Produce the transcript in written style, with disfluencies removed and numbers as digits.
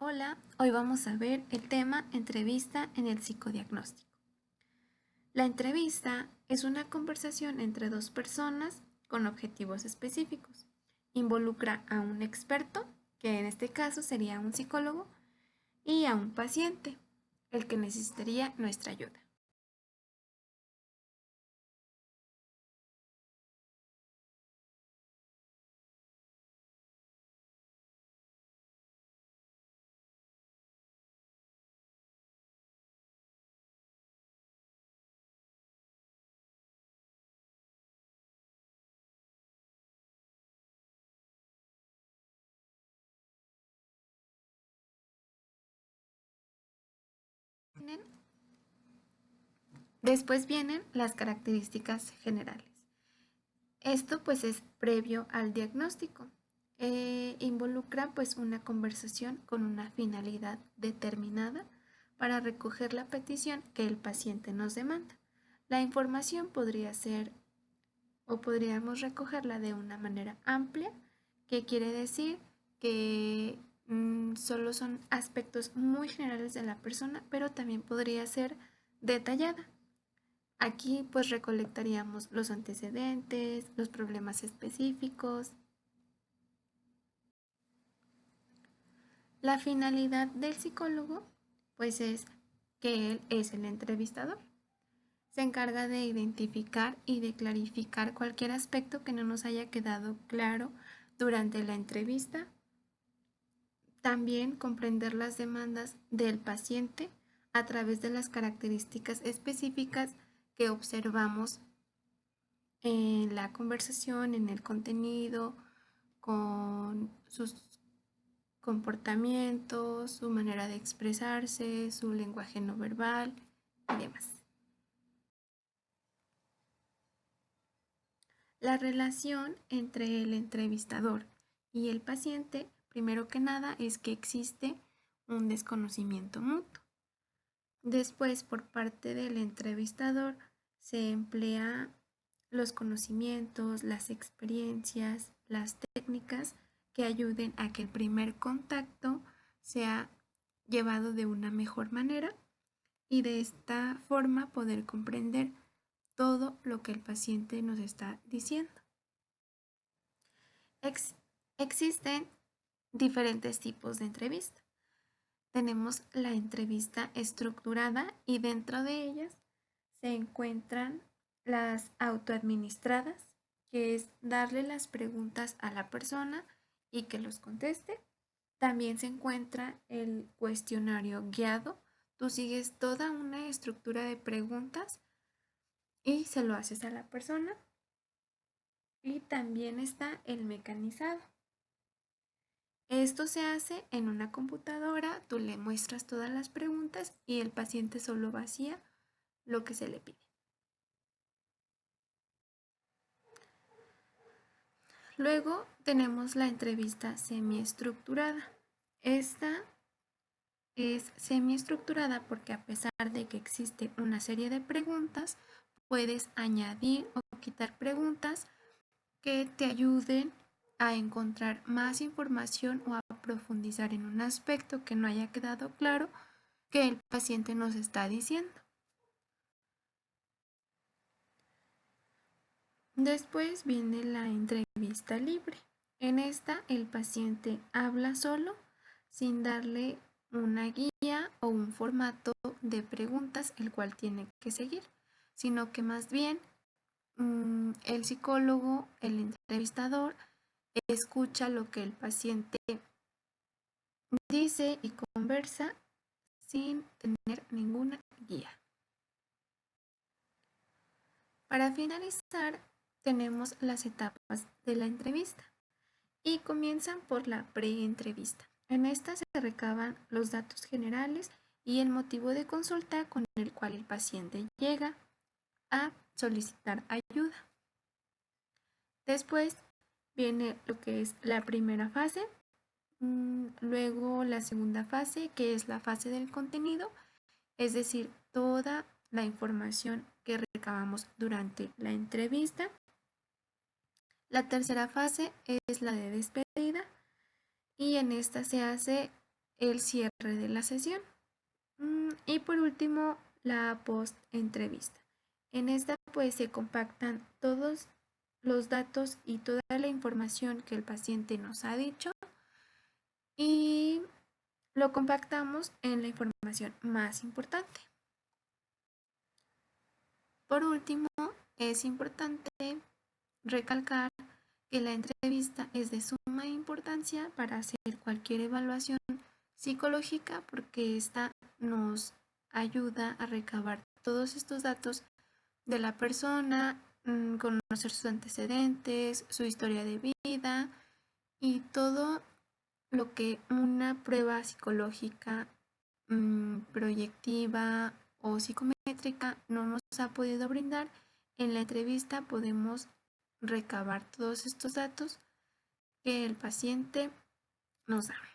Hola, hoy vamos a ver el tema entrevista en el psicodiagnóstico. La entrevista es una conversación entre dos personas con objetivos específicos. Involucra a un experto, que en este caso sería un psicólogo, y a un paciente, el que necesitaría nuestra ayuda. Después vienen las características generales. Esto pues es previo al diagnóstico. Involucra pues una conversación con una finalidad determinada para recoger la petición que el paciente nos demanda. La información podría ser o podríamos recogerla de una manera amplia, que quiere decir que solo son aspectos muy generales de la persona, pero también podría ser detallada. Aquí pues recolectaríamos los antecedentes, los problemas específicos. La finalidad del psicólogo pues es que él es el entrevistador. Se encarga de identificar y de clarificar cualquier aspecto que no nos haya quedado claro durante la entrevista. También comprender las demandas del paciente a través de las características específicas que observamos en la conversación, en el contenido, con sus comportamientos, su manera de expresarse, su lenguaje no verbal y demás. La relación entre el entrevistador y el paciente, primero que nada, es que existe un desconocimiento mutuo. Después, por parte del entrevistador, se emplea los conocimientos, las experiencias, las técnicas que ayuden a que el primer contacto sea llevado de una mejor manera y de esta forma poder comprender todo lo que el paciente nos está diciendo. Ex existen diferentes tipos de entrevista. Tenemos la entrevista estructurada y dentro de ellas se encuentran las autoadministradas, que es darle las preguntas a la persona y que los conteste. También se encuentra el cuestionario guiado. Tú sigues toda una estructura de preguntas y se lo haces a la persona. Y también está el mecanizado. Esto se hace en una computadora, tú le muestras todas las preguntas y el paciente solo vacía lo que se le pide. Luego tenemos la entrevista semiestructurada. Esta es semiestructurada porque a pesar de que existe una serie de preguntas, puedes añadir o quitar preguntas que te ayuden a encontrar más información o a profundizar en un aspecto que no haya quedado claro que el paciente nos está diciendo. Después viene la entrevista libre. En esta el paciente habla solo sin darle una guía o un formato de preguntas el cual tiene que seguir, sino que más bien el psicólogo, el entrevistador, escucha lo que el paciente dice y conversa sin tener ninguna guía. Para finalizar, tenemos las etapas de la entrevista y comienzan por la preentrevista. En esta se recaban los datos generales y el motivo de consulta con el cual el paciente llega a solicitar ayuda. Después viene lo que es la primera fase, luego la segunda fase, que es la fase del contenido, es decir, toda la información que recabamos durante la entrevista. La tercera fase es la de despedida y en esta se hace el cierre de la sesión. Y por último, la post-entrevista. En esta pues se compactan todos los datos y toda la información que el paciente nos ha dicho y lo compactamos en la información más importante. Por último, es importante recalcar que la entrevista es de suma importancia para hacer cualquier evaluación psicológica porque esta nos ayuda a recabar todos estos datos de la persona, conocer sus antecedentes, su historia de vida y todo lo que una prueba psicológica proyectiva o psicométrica no nos ha podido brindar. En la entrevista podemos recabar todos estos datos que el paciente nos da.